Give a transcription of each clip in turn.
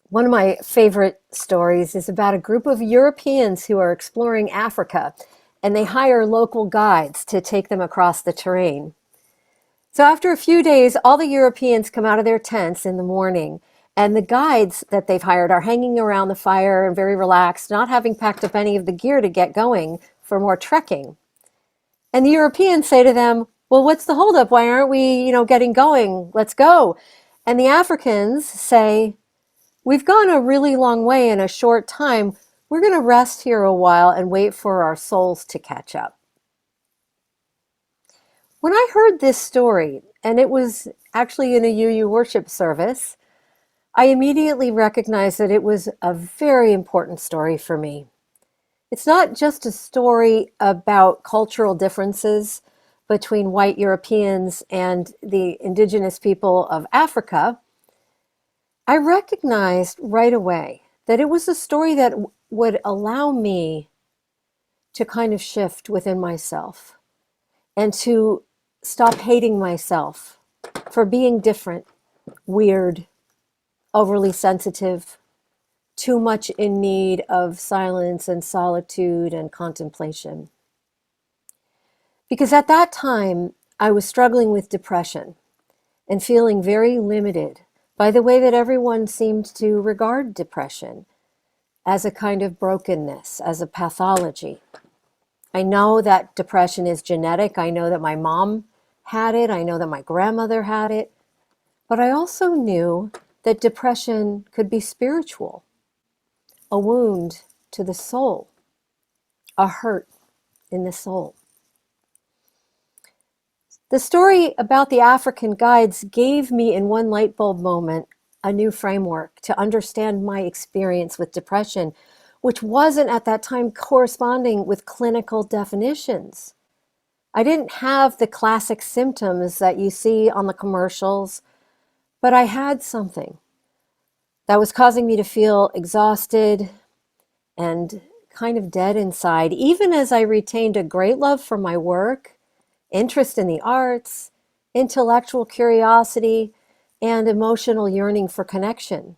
One of my favorite stories is about a group of Europeans who are exploring Africa, and they hire local guides to take them across the terrain. So after a few days, all the Europeans come out of their tents in the morning, and the guides that they've hired are hanging around the fire and very relaxed, not having packed up any of the gear to get going for more trekking. And the Europeans say to them, "Well, what's the holdup? Why aren't we, getting going? Let's go." And the Africans say, "We've gone a really long way in a short time. We're going to rest here a while and wait for our souls to catch up." When I heard this story, and it was actually in a UU worship service, I immediately recognized that it was a very important story for me. It's not just a story about cultural differences between white Europeans and the indigenous people of Africa. I recognized right away that it was a story that would allow me to kind of shift within myself and to stop hating myself for being different, weird, overly sensitive, too much in need of silence and solitude and contemplation. Because at that time, I was struggling with depression and feeling very limited by the way that everyone seemed to regard depression as a kind of brokenness, as a pathology. I know that depression is genetic. I know that my mom had it. I know that my grandmother had it. But I also knew that depression could be spiritual, a wound to the soul, a hurt in the soul. The story about the African guides gave me, in one light bulb moment, a new framework to understand my experience with depression, which wasn't at that time corresponding with clinical definitions. I didn't have the classic symptoms that you see on the commercials, but I had something that was causing me to feel exhausted and kind of dead inside, even as I retained a great love for my work, interest in the arts, intellectual curiosity, and emotional yearning for connection.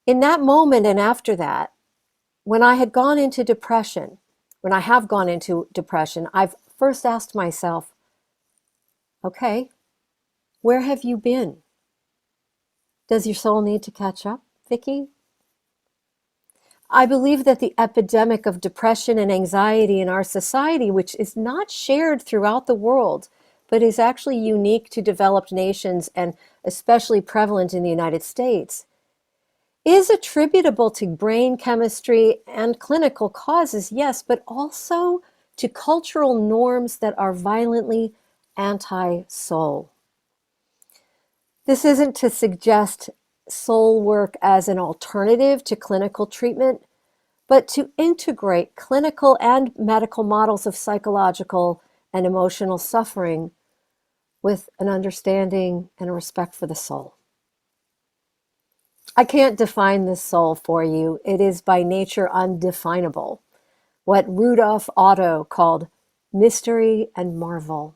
In that moment and after that, when I had gone into depression, when I have gone into depression, I've first asked myself, okay, where have you been? Does your soul need to catch up, Vicky? I believe that the epidemic of depression and anxiety in our society, which is not shared throughout the world, but is actually unique to developed nations and especially prevalent in the United States, is attributable to brain chemistry and clinical causes, yes, but also to cultural norms that are violently anti-soul. This isn't to suggest soul work as an alternative to clinical treatment, but to integrate clinical and medical models of psychological and emotional suffering with an understanding and a respect for the soul. I can't define the soul for you. It is by nature undefinable, what Rudolf Otto called mystery and marvel.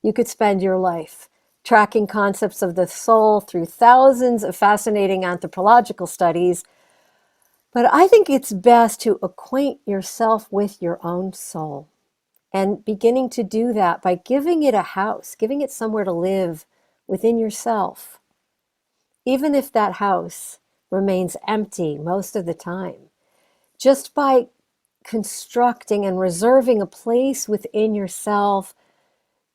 You could spend your life tracking concepts of the soul through thousands of fascinating anthropological studies, but I think it's best to acquaint yourself with your own soul, and beginning to do that by giving it a house, giving it somewhere to live within yourself, even if that house remains empty most of the time. Just by constructing and reserving a place within yourself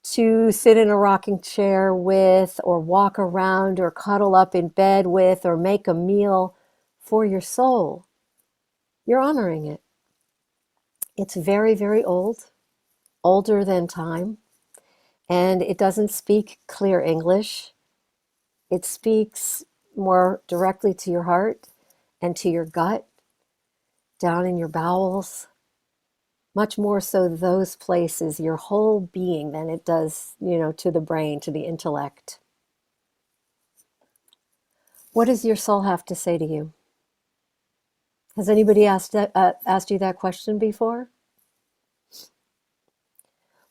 to sit in a rocking chair with, or walk around, or cuddle up in bed with, or make a meal for your soul, you're honoring it. It's very, very old, older than time, and it doesn't speak clear English. It speaks more directly to your heart and to your gut, down in your bowels, much more so those places, your whole being, than it does, to the brain, to the intellect. What does your soul have to say to you? Has anybody asked you that question before?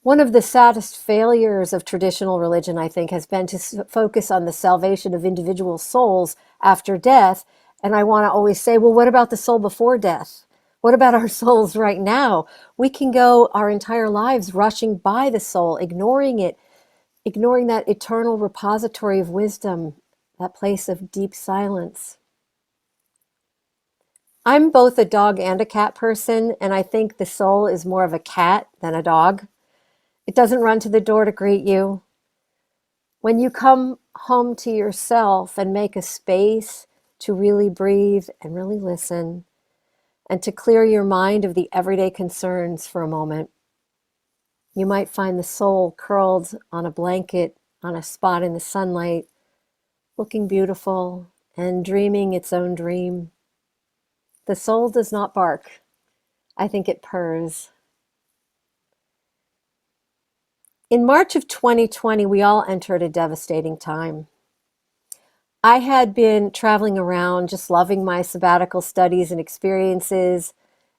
One of the saddest failures of traditional religion, I think, has been to focus on the salvation of individual souls after death. And I want to always say, well, what about the soul before death? What about our souls right now? We can go our entire lives rushing by the soul, ignoring it, ignoring that eternal repository of wisdom, that place of deep silence. I'm both a dog and a cat person, and I think the soul is more of a cat than a dog. It doesn't run to the door to greet you. When you come home to yourself and make a space to really breathe and really listen and to clear your mind of the everyday concerns for a moment, you might find the soul curled on a blanket on a spot in the sunlight, looking beautiful and dreaming its own dream. The soul does not bark. I think it purrs. In March of 2020, we all entered a devastating time. I had been traveling around, just loving my sabbatical studies and experiences.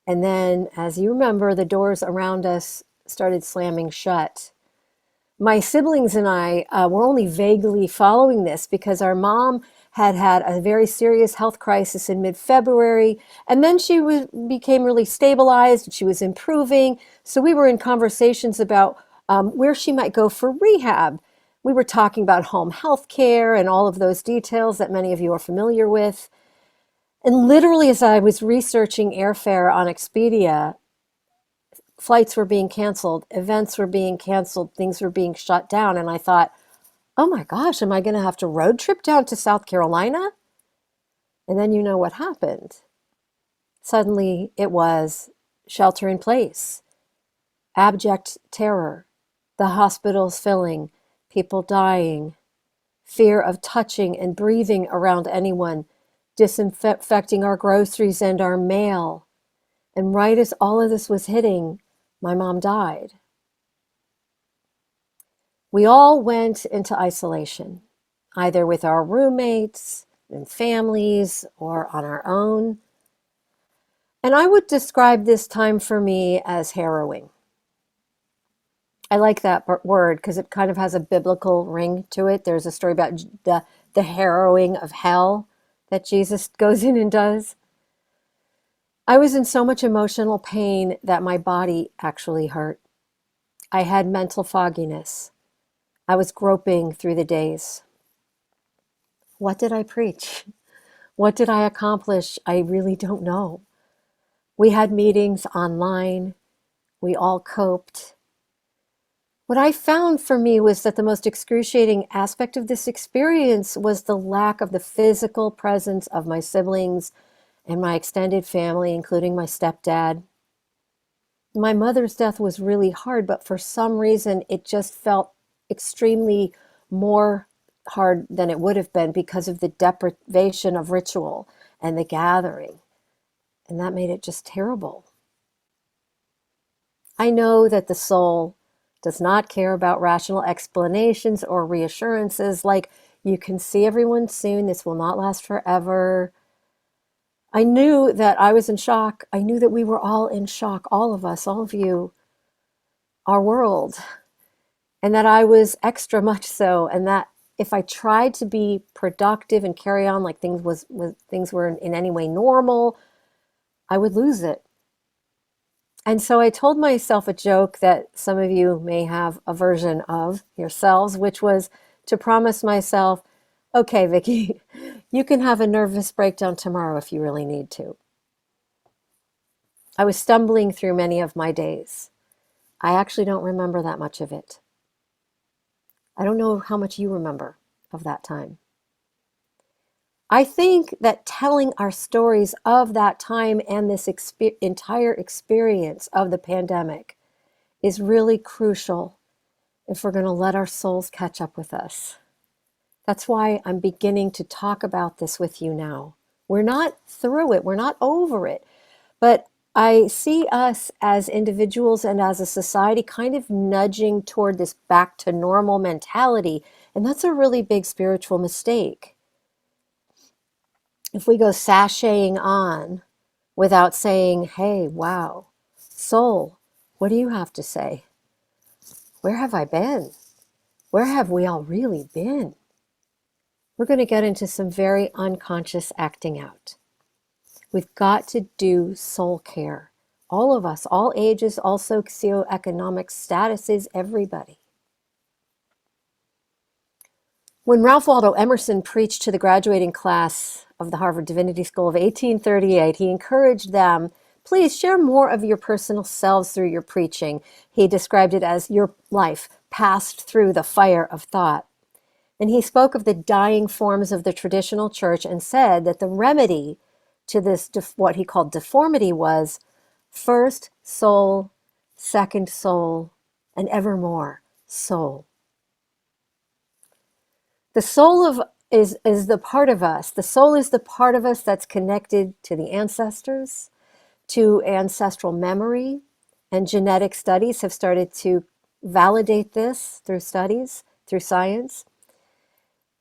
And then, as you remember, the doors around us started slamming shut. My siblings and I were only vaguely following this because our mom had had a very serious health crisis in mid-February, and then became really stabilized. She was improving. So we were in conversations about where she might go for rehab. We were talking about home health care and all of those details that many of you are familiar with. And literally, as I was researching airfare on Expedia, flights were being canceled, events were being canceled, things were being shut down. And I thought, oh my gosh, am I going to have to road trip down to South Carolina? And then you know what happened. Suddenly it was shelter in place, abject terror, the hospitals filling, people dying, fear of touching and breathing around anyone, disinfecting our groceries and our mail. And right as all of this was hitting, my mom died. We all went into isolation, either with our roommates and families or on our own. And I would describe this time for me as harrowing. I like that word because it kind of has a biblical ring to it. There's a story about the harrowing of hell that Jesus goes in and does. I was in so much emotional pain that my body actually hurt. I had mental fogginess. I was groping through the days. What did I preach? What did I accomplish? I really don't know. We had meetings online. We all coped. What I found for me was that the most excruciating aspect of this experience was the lack of the physical presence of my siblings and my extended family, including my stepdad. My mother's death was really hard, but for some reason it just felt extremely more hard than it would have been because of the deprivation of ritual and the gathering. And that made it just terrible. I know that the soul does not care about rational explanations or reassurances like, you can see everyone soon, this will not last forever. I knew that I was in shock. I knew that we were all in shock, all of us, all of you, our world, and that I was extra much so, and that if I tried to be productive and carry on like things were in any way normal, I would lose it. And so I told myself a joke that some of you may have a version of yourselves, which was to promise myself, okay, Vicky, you can have a nervous breakdown tomorrow if you really need to. I was stumbling through many of my days. I actually don't remember that much of it. I don't know how much you remember of that time. I think that telling our stories of that time and this entire experience of the pandemic is really crucial if we're going to let our souls catch up with us. That's why I'm beginning to talk about this with you now. We're not through it, we're not over it, but I see us as individuals and as a society kind of nudging toward this back to normal mentality, and that's a really big spiritual mistake. If we go sashaying on without saying, hey, wow, soul, what do you have to say? Where have I been? Where have we all really been? We're going to get into some very unconscious acting out. We've got to do soul care. All of us, all ages, all socioeconomic statuses, everybody. When Ralph Waldo Emerson preached to the graduating class of the Harvard Divinity School of 1838, he encouraged them, please share more of your personal selves through your preaching. He described it as your life passed through the fire of thought. And he spoke of the dying forms of the traditional church and said that the remedy to this, what he called deformity, was first soul, second soul, and evermore soul. The soul is the part of us. The soul is the part of us that's connected to the ancestors, to ancestral memory, and genetic studies have started to validate this through studies, through science.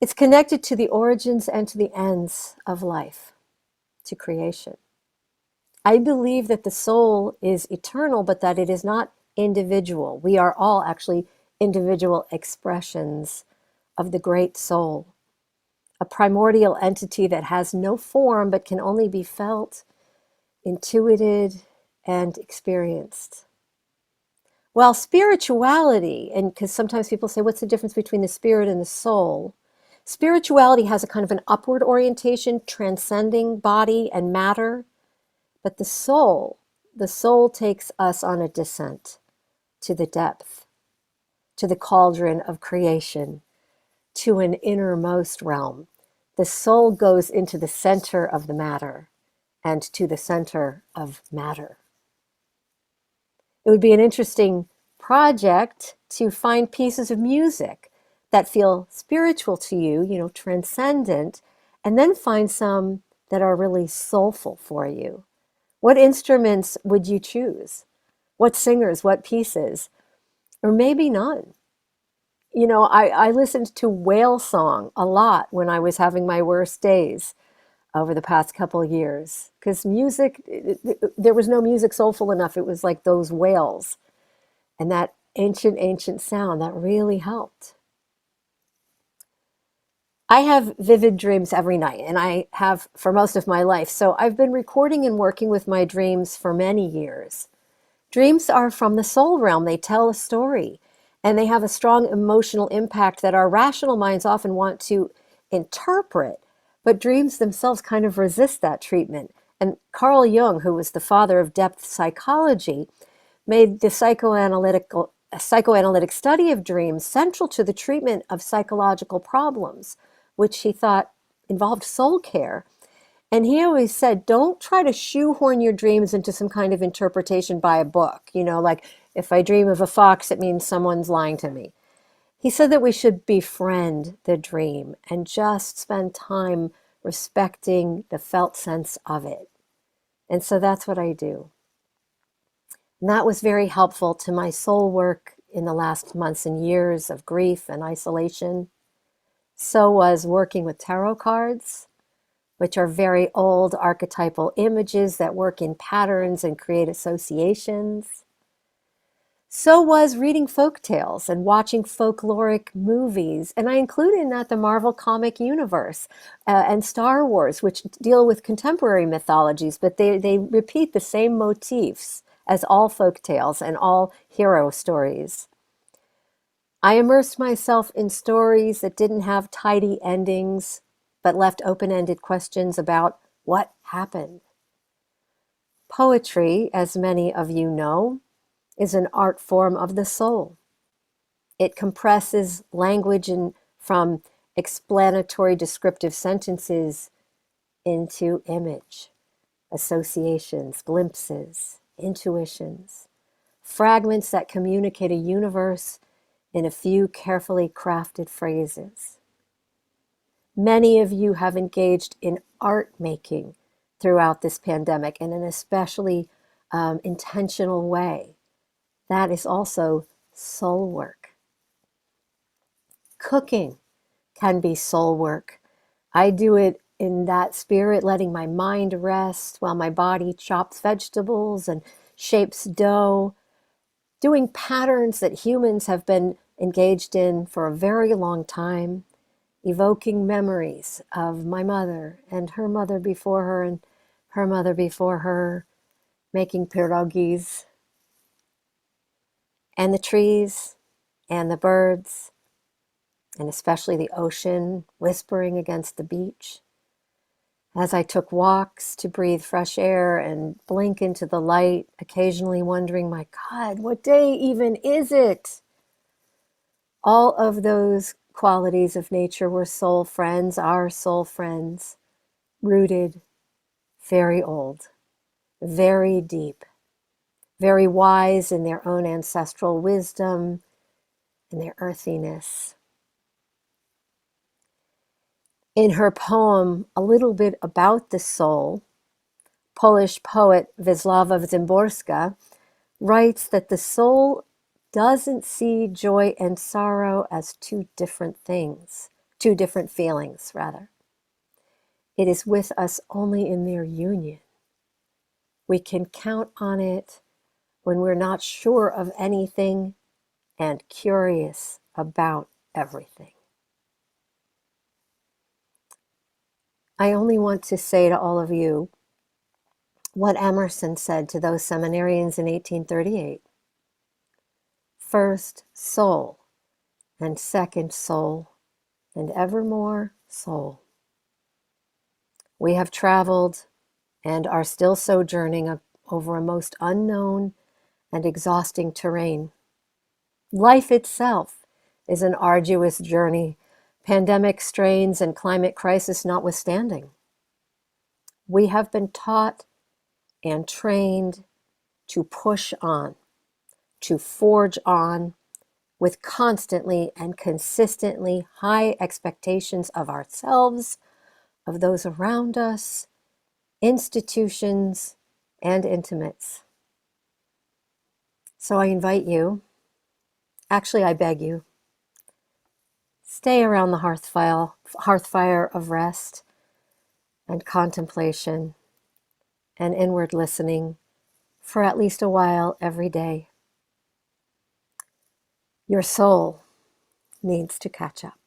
It's connected to the origins and to the ends of life, to creation. I believe that the soul is eternal, but that it is not individual. We are all actually individual expressions of the great soul, a primordial entity that has no form but can only be felt, intuited, and experienced. Well, spirituality, and because sometimes people say, what's the difference between the spirit and the soul? Spirituality has a kind of an upward orientation, transcending body and matter, but the soul takes us on a descent to the depth, to the cauldron of creation, to an innermost realm. The soul goes into the center of the matter and to the center of matter. It would be an interesting project to find pieces of music that feel spiritual to you, transcendent, and then find some that are really soulful for you. What instruments would you choose? What singers, what pieces? Or maybe none. I listened to whale song a lot when I was having my worst days over the past couple of years, because music, there was no music soulful enough. It was like those whales and that ancient sound that really helped. I have vivid dreams every night, and I have for most of my life. So I've been recording and working with my dreams for many years. Dreams are from the soul realm. They tell a story, and they have a strong emotional impact that our rational minds often want to interpret, but dreams themselves kind of resist that treatment. And Carl Jung, who was the father of depth psychology, made the psychoanalytic study of dreams central to the treatment of psychological problems, which he thought involved soul care. And he always said, don't try to shoehorn your dreams into some kind of interpretation by a book. Like if I dream of a fox, it means someone's lying to me. He said that we should befriend the dream and just spend time respecting the felt sense of it. And so that's what I do. And that was very helpful to my soul work in the last months and years of grief and isolation. So was working with tarot cards, which are very old archetypal images that work in patterns and create associations. So was reading folk tales and watching folkloric movies. And I include in that the Marvel comic universe and Star Wars, which deal with contemporary mythologies, but they repeat the same motifs as all folk tales and all hero stories. I immersed myself in stories that didn't have tidy endings, but left open-ended questions about what happened. Poetry, as many of you know, is an art form of the soul. It compresses language from explanatory descriptive sentences into image, associations, glimpses, intuitions, fragments that communicate a universe in a few carefully crafted phrases. Many of you have engaged in art making throughout this pandemic in an especially intentional way. That is also soul work. Cooking can be soul work. I do it in that spirit, letting my mind rest while my body chops vegetables and shapes dough. doing patterns that humans have been engaged in for a very long time, evoking memories of my mother and her mother before her and her mother before her, making pierogis, and the trees and the birds, and especially the ocean whispering against the beach. As I took walks to breathe fresh air and blink into the light, occasionally wondering, my God, what day even is it? All of those qualities of nature were soul friends, our soul friends, rooted, very old, very deep, very wise in their own ancestral wisdom and their earthiness. In her poem, A Little Bit About the Soul, Polish poet Wisława Szymborska writes that the soul doesn't see joy and sorrow as two different things, two different feelings, rather. It is with us only in their union. We can count on it when we're not sure of anything and curious about everything. I only want to say to all of you what Emerson said to those seminarians in 1838. First, soul, and second, soul, and evermore, soul. We have traveled and are still sojourning over a most unknown and exhausting terrain. Life itself is an arduous journey, pandemic strains and climate crisis notwithstanding. We have been taught and trained to push on, to forge on with constantly and consistently high expectations of ourselves, of those around us, institutions, and intimates. So I invite you, actually I beg you, stay around the hearth fire of rest and contemplation and inward listening for at least a while every day. Your soul needs to catch up.